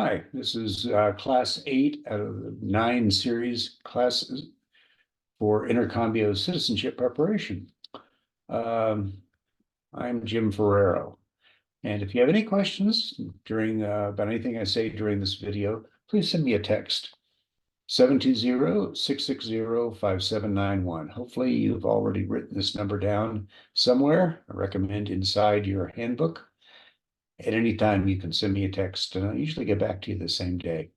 Hi, this is Class 8 out of the 9 series classes for Intercambio Citizenship Preparation. Um, I'm Jim Ferrero, and if you have any questions about anything I say during this video, please send me a text, 720-660-5791. Hopefully you've already written this number down somewhere. I recommend inside your handbook. At any time, you can send me a text, and I'll usually get back to you the same day.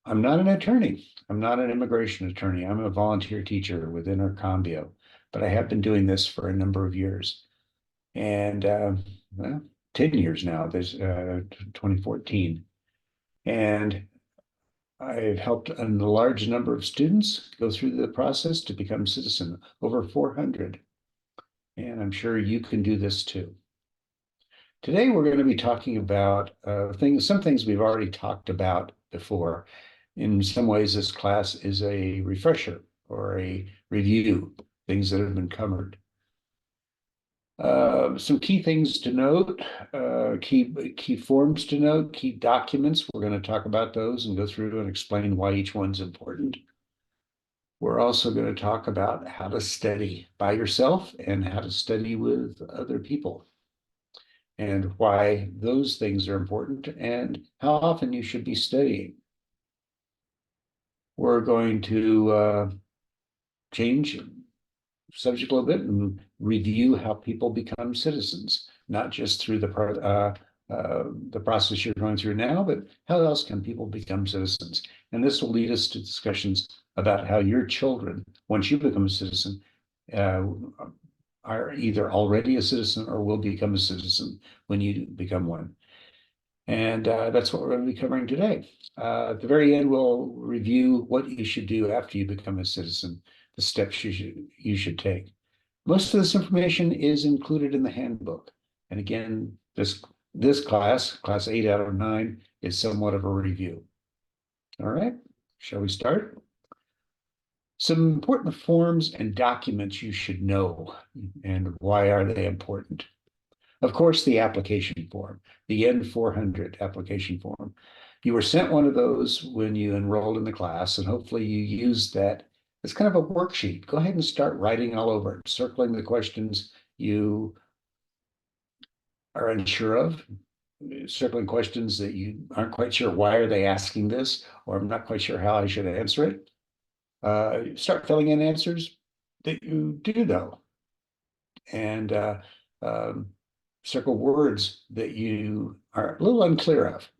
I'm not an attorney. I'm not an immigration attorney. I'm a volunteer teacher with Intercambio, but I have been doing this for a number of years. And well, 10 years now, there's 2014. And I've helped a large number of students go through the process to become citizen, over 400. And I'm sure you can do this too. Today, we're going to be talking about some things we've already talked about before. In some ways, this class is a refresher or a review, things that have been covered. Some key things to note, key forms to note, key documents. We're going to talk about those and go through and explain why each one's important. We're also going to talk about how to study by yourself and how to study with other people, and why those things are important and how often you should be studying. We're going to change subject a little bit and review how people become citizens, not just through the process you're going through now, but how else can people become citizens? And this will lead us to discussions about how your children, once you become a citizen, are either already a citizen or will become a citizen when you become one. And that's what we're going to be covering today. At the very end, we'll review what you should do after you become a citizen, the steps you should take. Most of this information is included in the handbook. And again, this class 8 out of 9, is somewhat of a review. All right, shall we start? Some important forms and documents you should know, and why are they important? Of course, the application form, the N400 application form. You were sent one of those when you enrolled in the class, and hopefully you used that as kind of a worksheet. Go ahead and start writing all over it, circling the questions you are unsure of, circling questions that you aren't quite sure why are they asking this, or I'm not quite sure how I should answer it. Start filling in answers that you do know, and um, circle words that you are a little unclear of.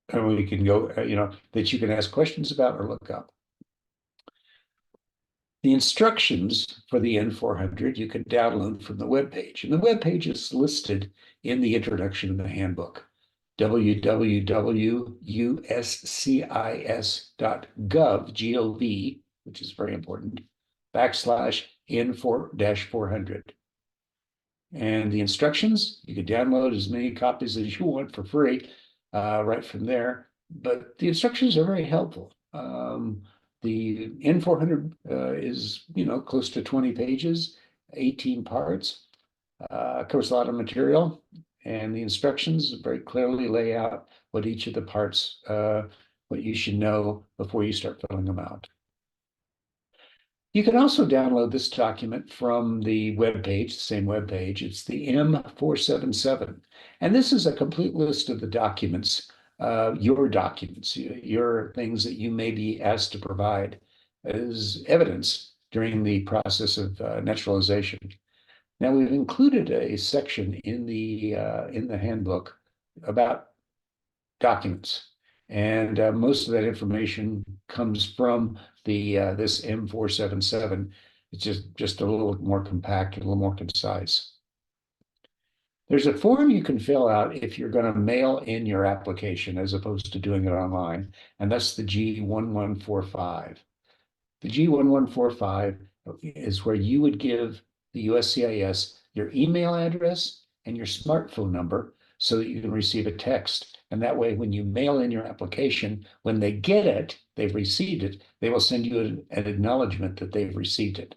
And we can go, that you can ask questions about or look up. The instructions for the N400 you can download from the webpage. And the webpage is listed in the introduction of the handbook, www.uscis.gov, G-O-V, which is very important, /N4-400. And the instructions, you can download as many copies as you want for free right from there. But the instructions are very helpful. The N400 is, close to 20 pages, 18 parts, covers a lot of material. And the instructions very clearly lay out what each of the parts, what you should know before you start filling them out. You can also download this document from the webpage, the same webpage. It's the M477. And this is a complete list of the documents, your things that you may be asked to provide as evidence during the process of naturalization. Now, we've included a section in the handbook about documents. And most of that information comes from this M477. It's just a little more compact, a little more concise. There's a form you can fill out if you're going to mail in your application as opposed to doing it online, and that's the G1145. The G1145 is where you would give the USCIS your email address and your smartphone number so that you can receive a text. And that way, when you mail in your application, when they get it, they've received it, they will send you an acknowledgement that they've received it.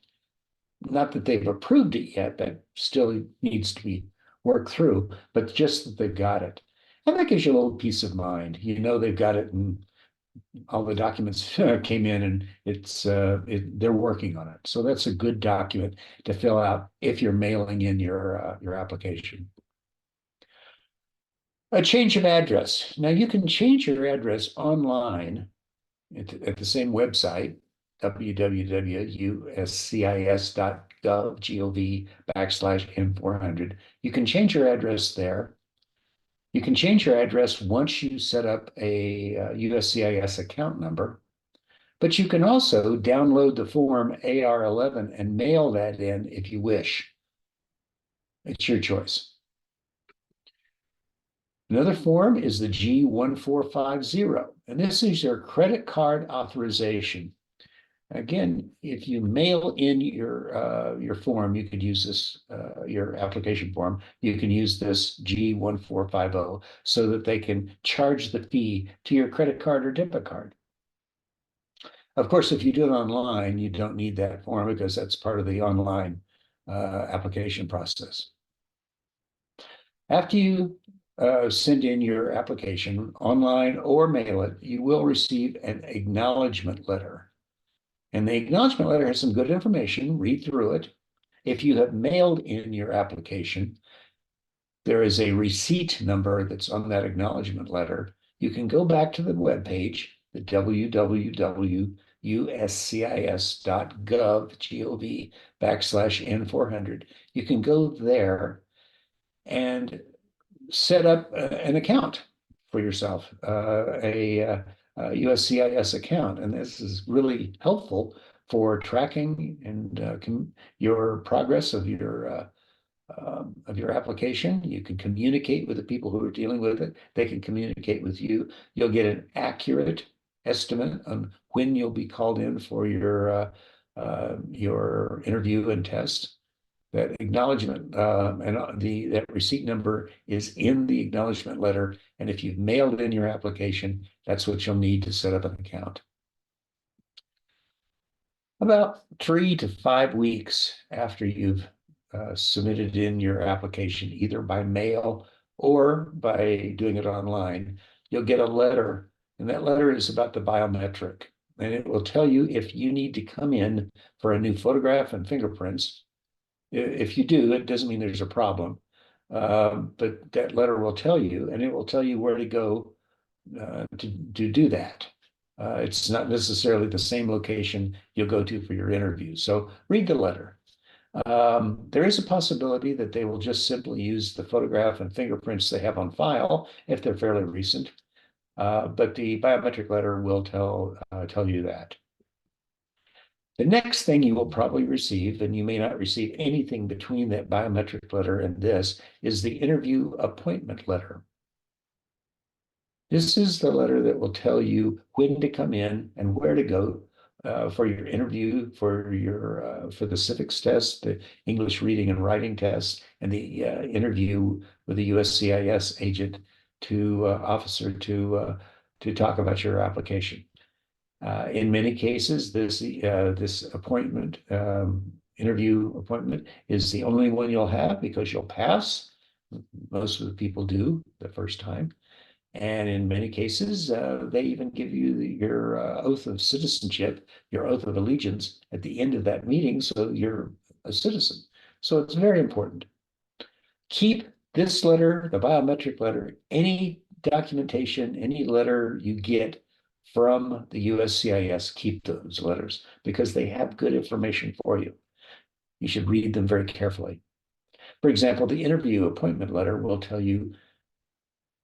Not that they've approved it yet, that still needs to be worked through, but just that they've got it. And that gives you a little peace of mind. You know they've got it and all the documents came in and they're working on it. So that's a good document to fill out if you're mailing in your application. A change of address. Now you can change your address online at the same website, www.uscis.gov/N400. You can change your address there. You can change your address once you set up a USCIS account number, but you can also download the form AR11 and mail that in if you wish. It's your choice. Another form is the G1450, and this is your credit card authorization. Again, if you mail in your form, you could use this your application form. You can use this G1450 so that they can charge the fee to your credit card or debit card. Of course, if you do it online, you don't need that form because that's part of the online application process. After you send in your application online or mail it, you will receive an acknowledgement letter. And the acknowledgement letter has some good information. Read through it. If you have mailed in your application, there is a receipt number that's on that acknowledgement letter. You can go back to the webpage, the www.uscis.gov/N400. You can go there and set up an account for yourself, a USCIS account. And this is really helpful for tracking and your progress of your application. You can communicate with the people who are dealing with it. They can communicate with you. You'll get an accurate estimate on when you'll be called in for your interview and test. That acknowledgement and that receipt number is in the acknowledgement letter. And if you've mailed in your application, that's what you'll need to set up an account. About 3 to 5 weeks after you've submitted in your application, either by mail or by doing it online, you'll get a letter. And that letter is about the biometric. And it will tell you if you need to come in for a new photograph and fingerprints. If you do, it doesn't mean there's a problem. But that letter will tell you, and it will tell you where to go to do that. It's not necessarily the same location you'll go to for your interview. So read the letter. There is a possibility that they will just simply use the photograph and fingerprints they have on file if they're fairly recent. But the biometric letter will tell you that. The next thing you will probably receive, and you may not receive anything between that biometric letter and this, is the interview appointment letter. This is the letter that will tell you when to come in and where to go for your interview, for the civics test, the English reading and writing test, and the interview with the USCIS agent officer to talk about your application. In many cases, this appointment, interview appointment, is the only one you'll have because you'll pass. Most of the people do the first time. And in many cases, they even give you your oath of citizenship, your oath of allegiance at the end of that meeting, so you're a citizen. So it's very important. Keep this letter, the biometric letter, any documentation, any letter you get from the USCIS, keep those letters because they have good information for you. You should read them very carefully. For example, the interview appointment letter will tell you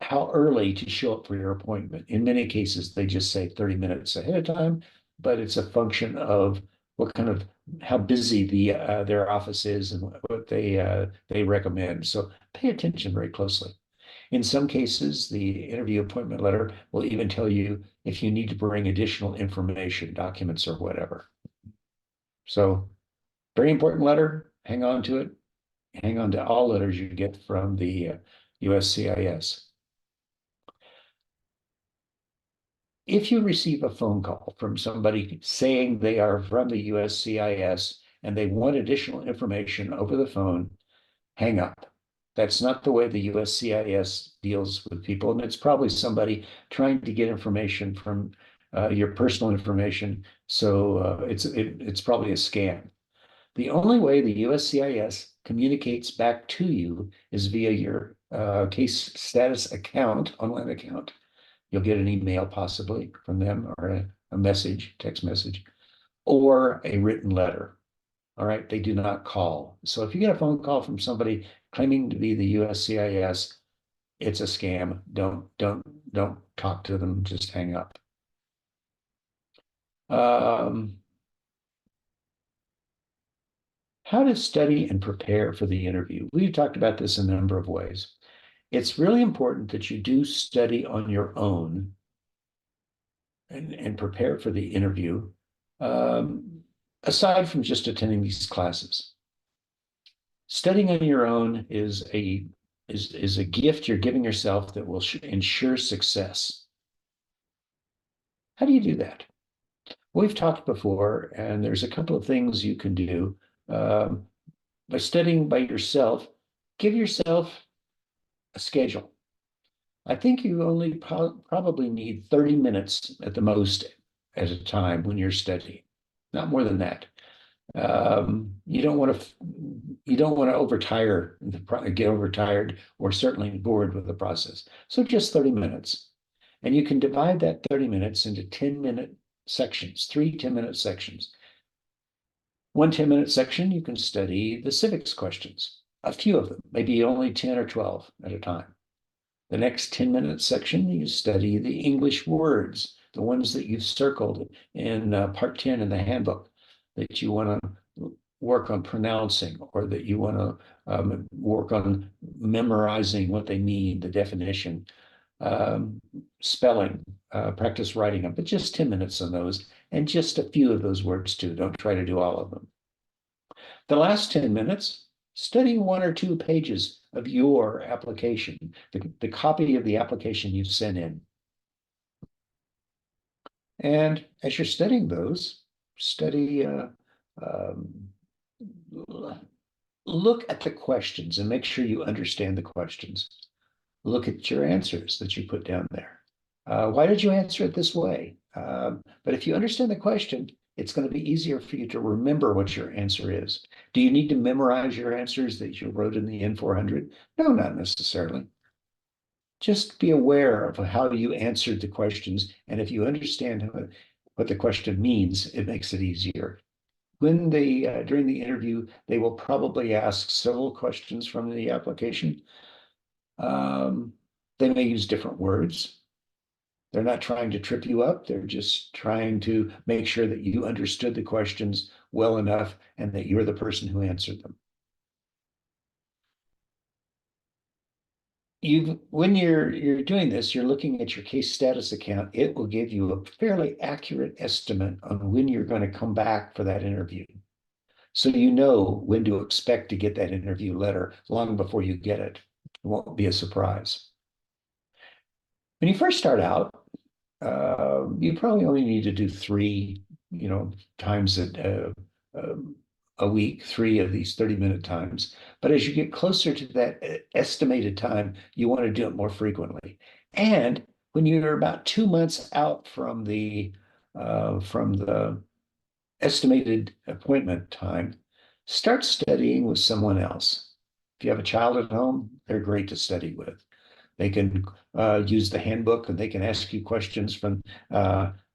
how early to show up for your appointment. In many cases, they just say 30 minutes ahead of time, but it's a function of how busy their office is and what they recommend. So pay attention very closely. In some cases, the interview appointment letter will even tell you if you need to bring additional information, documents or whatever. So very important letter, hang on to it. Hang on to all letters you get from the USCIS. If you receive a phone call from somebody saying they are from the USCIS and they want additional information over the phone, hang up. That's not the way the USCIS deals with people, and it's probably somebody trying to get information from your personal information. So it's probably a scam. The only way the USCIS communicates back to you is via your case status account, online account. You'll get an email possibly from them or a message, text message, or a written letter. All right, they do not call. So if you get a phone call from somebody claiming to be the USCIS, it's a scam. Don't talk to them. Just hang up. Um, how to study and prepare for the interview. We've talked about this in a number of ways. It's really important that you do study on your own and prepare for the interview, aside from just attending these classes. Studying on your own is a gift you're giving yourself that will ensure success. How do you do that? We've talked before, and there's a couple of things you can do. Um, by studying by yourself, give yourself a schedule. I think you only probably need 30 minutes at the most at a time when you're studying, not more than that. You don't want to overtire, get overtired, or certainly bored with the process. So just 30 minutes. And you can divide that 30 minutes into 10-minute sections, three 10-minute sections. One 10-minute section, you can study the civics questions, a few of them, maybe only 10 or 12 at a time. The next 10-minute section, you study the English words, the ones that you've circled in part 10 in the handbook that you want to work on pronouncing, or that you want to work on memorizing what they mean, the definition, spelling, practice writing them, but just 10 minutes on those, and just a few of those words too. Don't try to do all of them. The last 10 minutes, study one or two pages of your application, the copy of the application you've sent in. And as you're studying those, study, look at the questions and make sure you understand the questions. Look at your answers that you put down there. Why did you answer it this way? But if you understand the question, it's going to be easier for you to remember what your answer is. Do you need to memorize your answers that you wrote in the N400? No, not necessarily. Just be aware of how you answered the questions. And if you understand what the question means, it makes it easier. When during the interview, they will probably ask several questions from the application. They may use different words. They're not trying to trip you up. They're just trying to make sure that you understood the questions well enough and that you're the person who answered them. When you're doing this, you're looking at your case status account. It will give you a fairly accurate estimate on when you're going to come back for that interview. So you know when to expect to get that interview letter long before you get it. It won't be a surprise. When you first start out, you probably only need to do three, times a week, three of these 30-minute times. But as you get closer to that estimated time, you want to do it more frequently. And when you're about 2 months out from the estimated appointment time, start studying with someone else. If you have a child at home, they're great to study with. They can use the handbook, and they can ask you questions from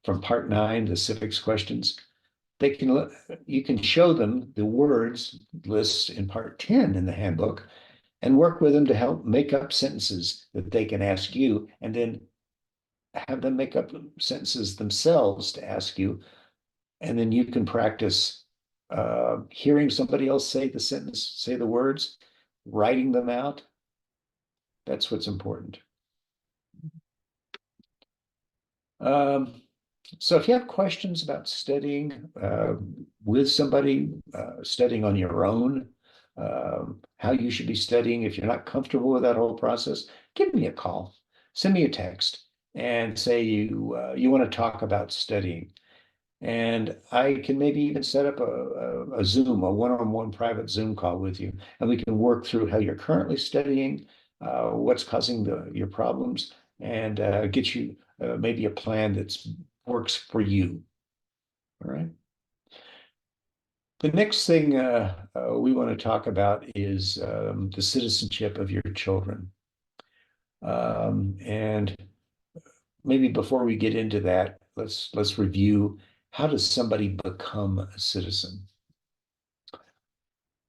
part 9, the civics questions. You can show them the words lists in part 10 in the handbook, and work with them to help make up sentences that they can ask you, and then have them make up sentences themselves to ask you, and then you can practice hearing somebody else say the sentence, say the words, writing them out. That's what's important. So if you have questions about studying with somebody, studying on your own, how you should be studying, if you're not comfortable with that whole process, give me a call, send me a text, and say you want to talk about studying. And I can maybe even set up a Zoom, a one-on-one private Zoom call with you, and we can work through how you're currently studying, what's causing your problems, and get you maybe a plan that works for you. All right. The next thing we want to talk about is the citizenship of your children. And maybe before we get into that, let's review, how does somebody become a citizen?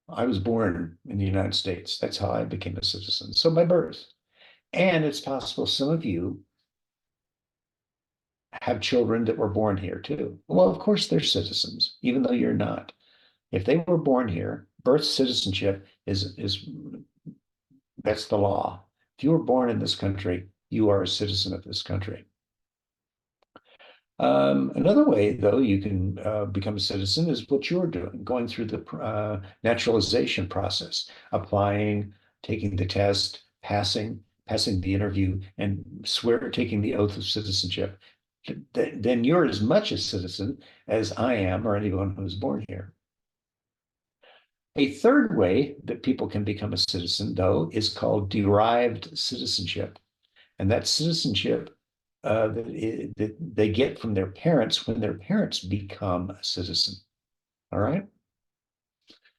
I was born in the United States. That's how I became a citizen. So by birth. And it's possible some of you have children that were born here too. Well, of course they're citizens, even though you're not. If they were born here, birth citizenship is that's the law. If you were born in this country, you are a citizen of this country. Another way, though, you can become a citizen is what you're doing, going through the naturalization process, applying, taking the test, passing the interview, and taking the oath of citizenship. Then you're as much a citizen as I am or anyone who was born here. A third way that people can become a citizen, though, is called derived citizenship. And that citizenship that they get from their parents when their parents become a citizen. All right.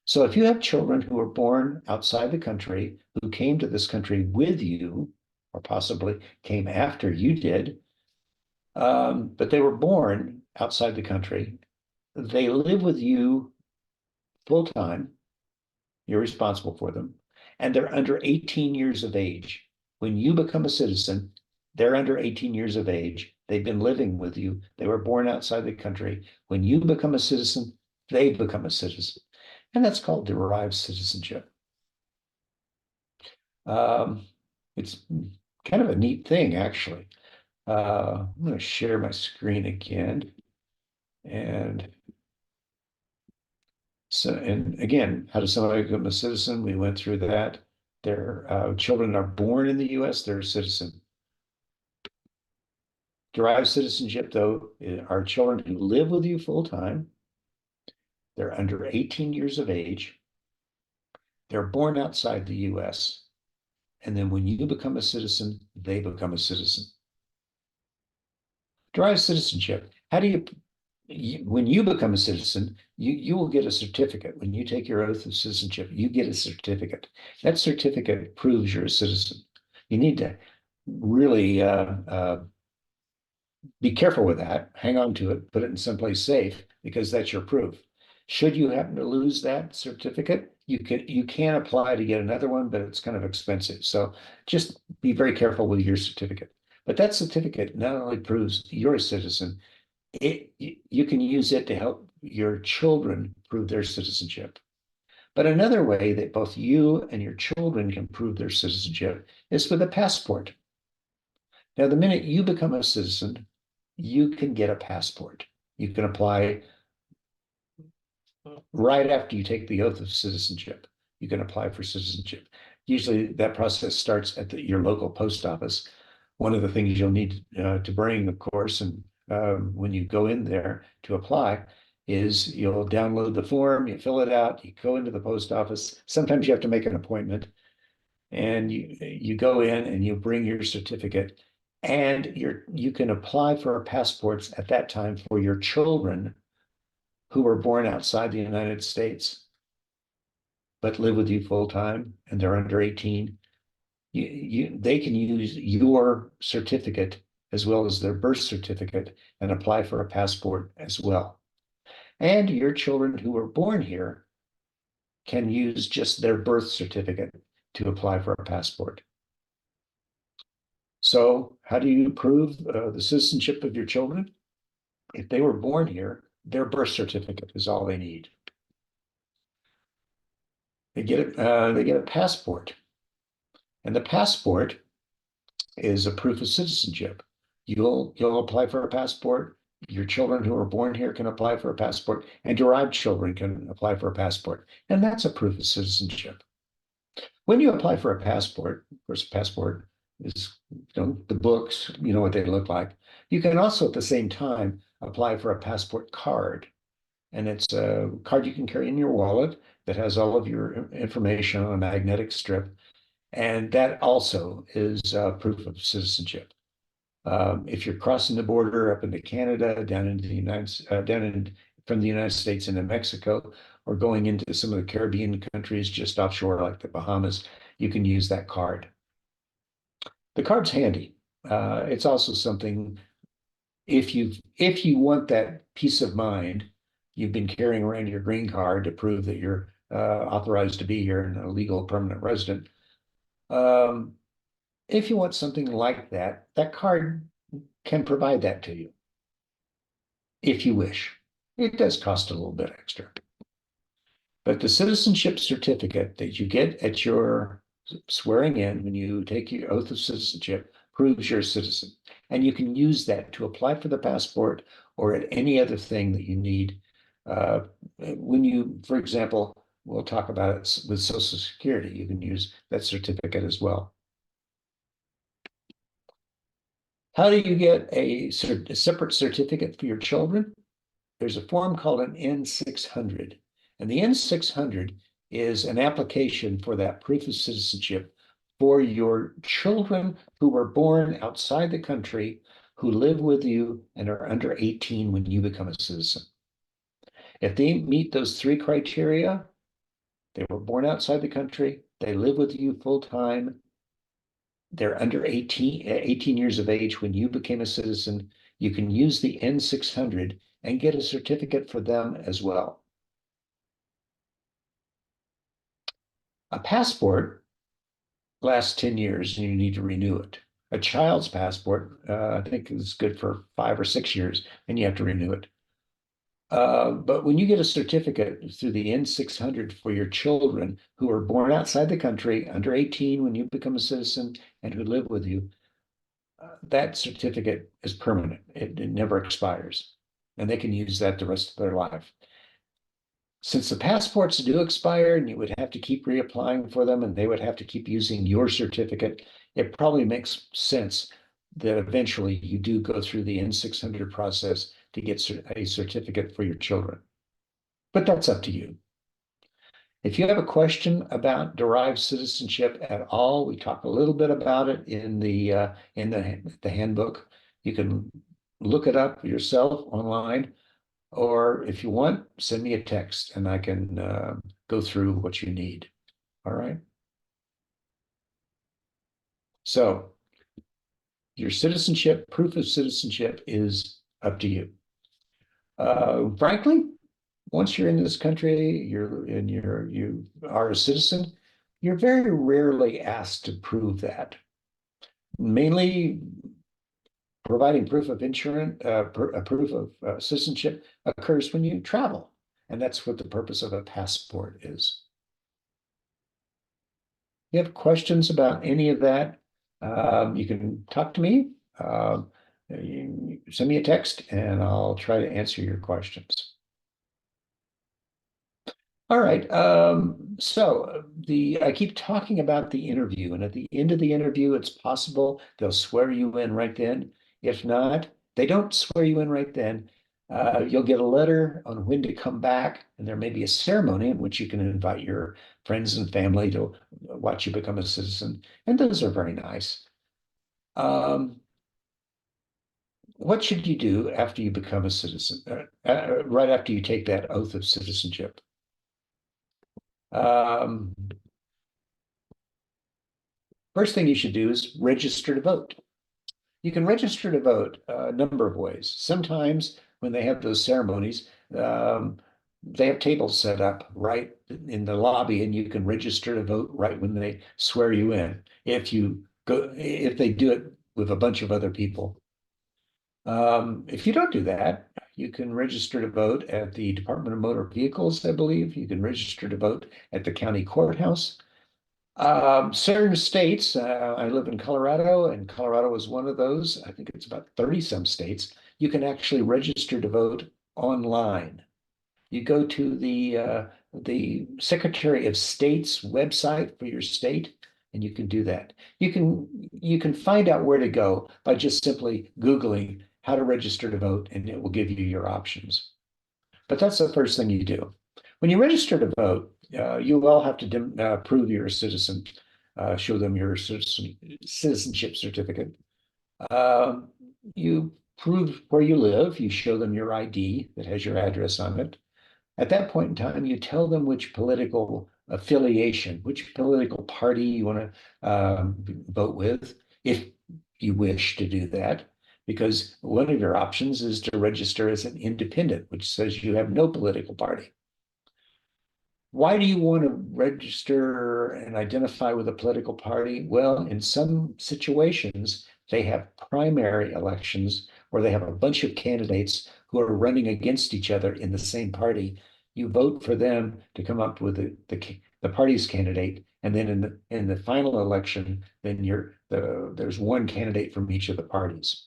So if you have children who were born outside the country, who came to this country with you, or possibly came after you did, but they were born outside the country, they live with you full time. You're responsible for them, and they're under 18 years of age. When you become a citizen, they're under 18 years of age. They've been living with you. They were born outside the country. When you become a citizen, they become a citizen. And that's called derived citizenship. It's kind of a neat thing, actually. I'm going to share my screen again. And so, and again, how does somebody become a citizen? We went through that. Their children are born in the US, they're a citizen. Derived citizenship, though, are children who live with you full time. They're under 18 years of age. They're born outside the US. And then when you become a citizen, they become a citizen. Derived citizenship. How do when you become a citizen, you will get a certificate. When you take your oath of citizenship, you get a certificate. That certificate proves you're a citizen. You need to really be careful with that. Hang on to it, put it in someplace safe, because that's your proof. Should you happen to lose that certificate, you can apply to get another one, but it's kind of expensive. So just be very careful with your certificate. But that certificate not only proves you're a citizen, you can use it to help your children prove their citizenship. But another way that both you and your children can prove their citizenship is with a passport. Now, the minute you become a citizen, you can get a passport. You can apply right after you take the oath of citizenship. You can apply for citizenship. Usually that process starts at your local post office. One of the things you'll need to bring, of course, and when you go in there to apply, is you'll download the form, you fill it out, you go into the post office. Sometimes you have to make an appointment, and you go in and you bring your certificate, and you can apply for passports at that time for your children who were born outside the United States but live with you full time and they're under 18. They can use your certificate as well as their birth certificate and apply for a passport as well. And your children who were born here can use just their birth certificate to apply for a passport. So how do you prove the citizenship of your children? If they were born here, their birth certificate is all they need. They get a passport, and the passport is a proof of citizenship. You'll apply for a passport. Your children who are born here can apply for a passport, and derived children can apply for a passport, and that's a proof of citizenship. When you apply for a passport, of course, a passport is, the books, what they look like. You can also at the same time apply for a passport card. And it's a card you can carry in your wallet that has all of your information on a magnetic strip. And that also is proof of citizenship. If you're crossing the border up into Canada, down into the from the United States into Mexico, or going into some of the Caribbean countries just offshore, like the Bahamas, you can use that card. The card's handy. It's also something if you want that peace of mind, you've been carrying around your green card to prove that you're authorized to be here and a legal permanent resident. Um, if you want something like that, that card can provide that to you if you wish. It does cost a little bit extra. But the citizenship certificate that you get at your swearing in when you take your oath of citizenship proves you're a citizen. And you can use that to apply for the passport or at any other thing that you need. When you, for example, we'll talk about it with Social Security, you can use that certificate as well. How do you get a separate certificate for your children? There's a form called an N-600. And the N-600 is an application for that proof of citizenship for your children who were born outside the country, who live with you and are under 18 when you become a citizen. If they meet those three criteria, they were born outside the country, they live with you full time, they're under 18 years of age when you became a citizen, you can use the N-600 and get a certificate for them as well. A passport lasts 10 years and you need to renew it. A child's passport, I think, is good for 5 or 6 years and you have to renew it. But when you get a certificate through the N-600 for your children who are born outside the country, under 18 when you become a citizen, and who live with you, that certificate is permanent. It never expires. And they can use that the rest of their life. Since the passports do expire and you would have to keep reapplying for them and they would have to keep using your certificate, it probably makes sense that eventually you do go through the N-600 process to get a certificate for your children. But that's up to you. If you have a question about derived citizenship at all, we talk a little bit about it in the handbook. You can look it up yourself online. Or if you want, send me a text and I can go through what you need. All right. So your citizenship, proof of citizenship is up to you. Frankly, once you're in this country, you are a citizen, you're very rarely asked to prove that. Mainly providing proof of insurance, proof of citizenship occurs when you travel. And that's what the purpose of a passport is. If you have questions about any of that, you can talk to me. You send me a text and I'll try to answer your questions. All right. So I keep talking about the interview, and at the end of the interview, it's possible they'll swear you in right then. If not, they don't swear you in right then. You'll get a letter on when to come back, and there may be a ceremony in which you can invite your friends and family to watch you become a citizen, and those are very nice. What should you do after you become a citizen? Right after you take that oath of citizenship? Um, First thing you should do is register to vote. You can register to vote a number of ways. Sometimes when they have those ceremonies, they have tables set up right in the lobby, and you can register to vote right when they swear you in. If they do it with a bunch of other people. If you don't do that, you can register to vote at the Department of Motor Vehicles, I believe. You can register to vote at the county courthouse. Certain states, I live in Colorado, and Colorado is one of those. I think it's about 30 some states. You can actually register to vote online. You go to the Secretary of State's website for your state, and you can do that. You can find out where to go by just simply Googling how to register to vote, and it will give you your options. But that's the first thing you do. When you register to vote, you will have to prove you're a citizen, show them your citizenship certificate. Um, you prove where you live, you show them your ID that has your address on it. At that point in time, you tell them which political affiliation, which political party you want to vote with, if you wish to do that, because one of your options is to register as an independent, which says you have no political party. Why do you want to register and identify with a political party? Well, in some situations, they have primary elections where they have a bunch of candidates who are running against each other in the same party. You vote for them to come up with the party's candidate, and then in the final election, then there's one candidate from each of the parties.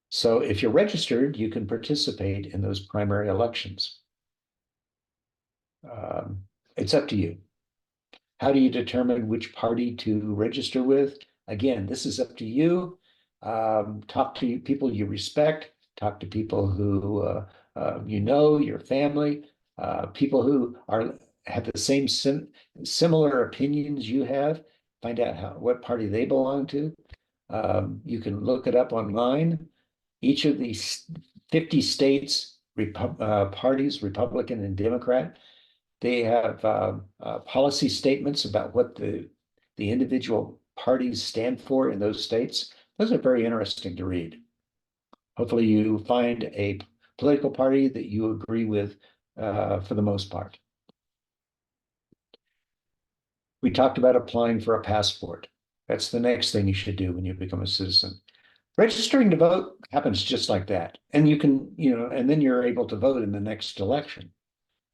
So if you're registered, you can participate in those primary elections. It's up to you. How do you determine which party to register with? Again, this is up to you. Talk to people you respect, talk to people who you know, your family, people who have the same similar opinions you have. Find out what party they belong to. You can look it up online. Each of these 50 states, parties, Republican and Democrat, they have policy statements about what the individual parties stand for in those states. Those are very interesting to read. Hopefully you find a political party that you agree with for the most part. We talked about applying for a passport. That's the next thing you should do when you become a citizen. Registering to vote happens just like that. And you can, and then you're able to vote in the next election.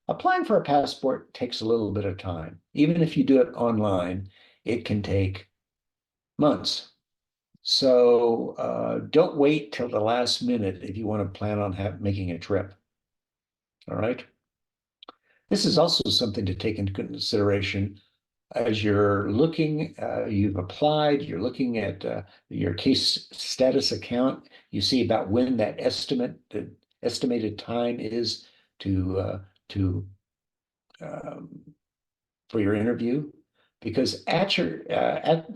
Applying for a passport takes a little bit of time. Even if you do it online, it can take months. So don't wait till the last minute if you want to plan on making a trip. All right. This is also something to take into consideration as you're looking, you've applied, you're looking at your case status account, you see about when that the estimated time is to for your interview, because at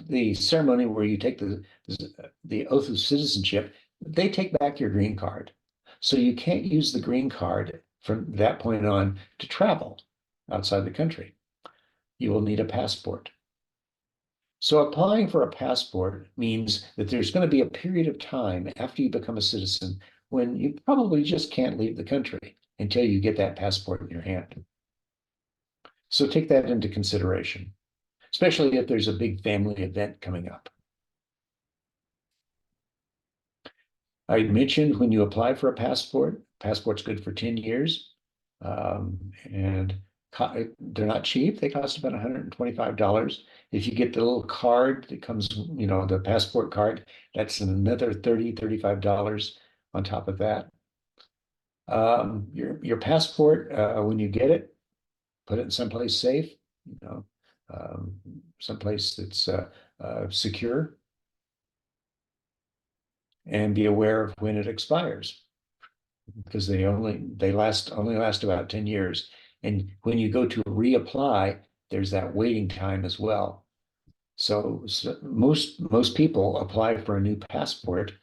the ceremony where you take the oath of citizenship, they take back your green card, so you can't use the green card from that point on to travel outside the country. You will need a passport. So applying for a passport means that there's going to be a period of time after you become a citizen when you probably just can't leave the country until you get that passport in your hand. So take that into consideration, especially if there's a big family event coming up. I mentioned when you apply for a passport's good for 10 years. And they're not cheap. They cost about $125. If you get the little card that comes, the passport card, that's another $35 on top of that. Your passport, when you get it, put it in someplace safe, someplace that's secure, and be aware of when it expires, because they only last about 10 years. And when you go to reapply, there's that waiting time as well. So most people apply for a new passport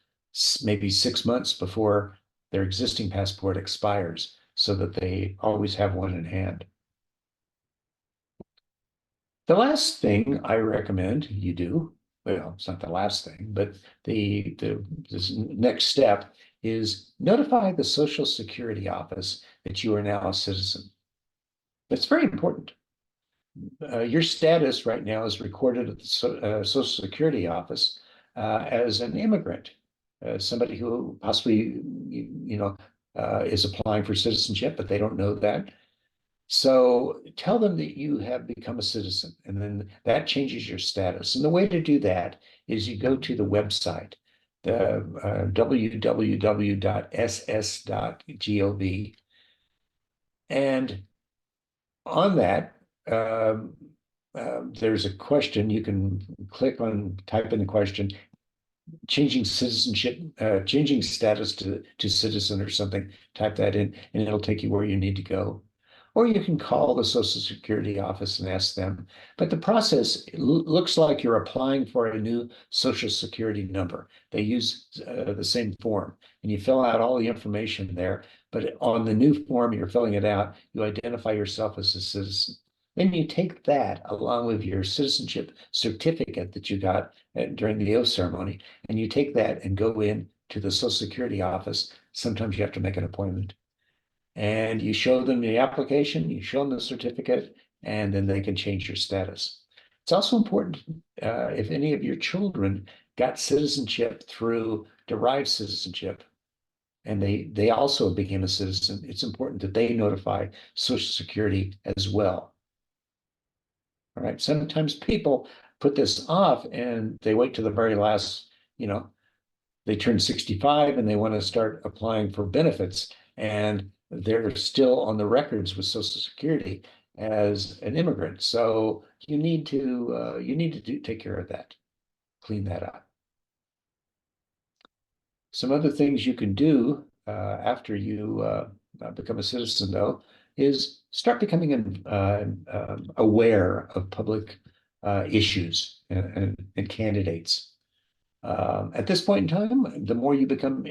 maybe 6 months before their existing passport expires, so that they always have one in hand. The last thing I recommend you do, well, it's not the last thing, but this next step is notify the Social Security office that you are now a citizen. That's very important. Your status right now is recorded at the Social Security office as an immigrant, somebody who possibly, is applying for citizenship, but they don't know that. So tell them that you have become a citizen, and then that changes your status. And the way to do that is you go to the website, the www.ss.gov, and on that, there's a question. You can type in the question, changing citizenship, changing status to citizen or something, type that in and it'll take you where you need to go. Or you can call the Social Security office and ask them. But the process looks like you're applying for a new Social Security number. They use the same form and you fill out all the information there. But on the new form, you're filling it out, you identify yourself as a citizen. Then you take that along with your citizenship certificate that you got during the oath ceremony, and you take that and go in to the Social Security office. Sometimes you have to make an appointment. And you show them the application, you show them the certificate, and then they can change your status. It's also important if any of your children got citizenship through derived citizenship, and they also became a citizen, it's important that they notify Social Security as well. All right. Sometimes people put this off and they wait to the very last, they turn 65 and they want to start applying for benefits, and they're still on the records with Social Security as an immigrant. So you need to take care of that, clean that up. Some other things you can do after you become a citizen, though, is start becoming aware of public issues and candidates. At this point in time, the more you become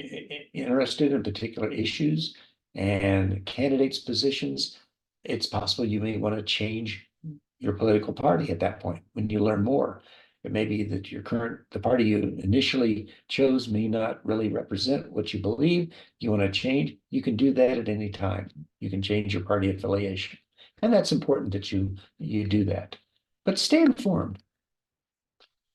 interested in particular issues and candidates' positions, it's possible you may want to change your political party at that point when you learn more. It may be that the party you initially chose may not really represent what you believe. You want to change, you can do that at any time. You can change your party affiliation. And that's important that you do that. But stay informed.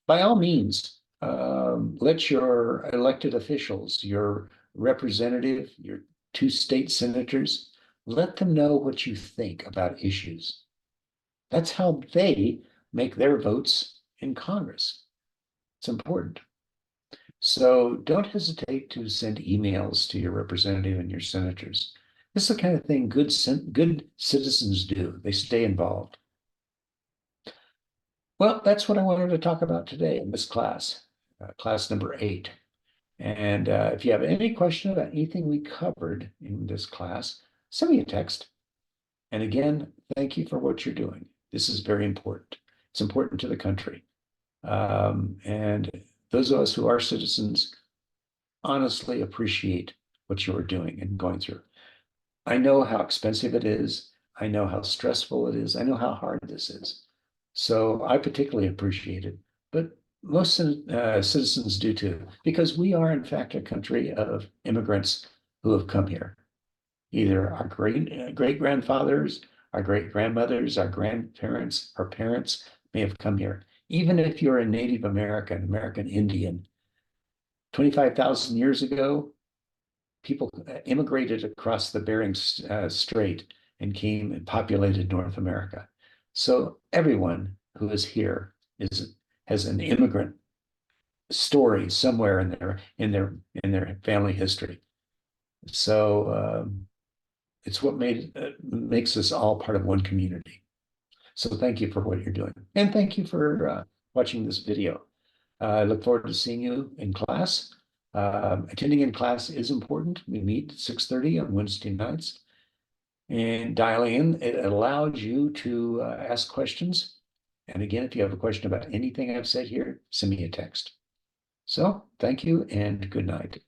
By all means, let your elected officials, your representative, your two state senators, let them know what you think about issues. That's how they make their votes in Congress. It's important. So don't hesitate to send emails to your representative and your senators. This is the kind of thing good citizens do. They stay involved. Well, that's what I wanted to talk about today in this class, class number 8. And if you have any question about anything we covered in this class, send me a text. And again, thank you for what you're doing. This is very important. It's important to the country. And those of us who are citizens honestly appreciate what you are doing and going through. I know how expensive it is. I know how stressful it is. I know how hard this is. So I particularly appreciate it. But most citizens do too, because we are, in fact, a country of immigrants who have come here. Either our great grandfathers, our great grandmothers, our grandparents, our parents may have come here. Even if you're a Native American, American Indian, 25,000 years ago, people immigrated across the Bering Strait and came and populated North America. So everyone who is here has an immigrant story somewhere in their family history. So it's what makes us all part of one community. So thank you for what you're doing, and thank you for watching this video. I look forward to seeing you in class. Attending in class is important. We meet at 6:30 on Wednesday nights. And dialing in, it allows you to ask questions. And again, if you have a question about anything I've said here, send me a text. So thank you and good night.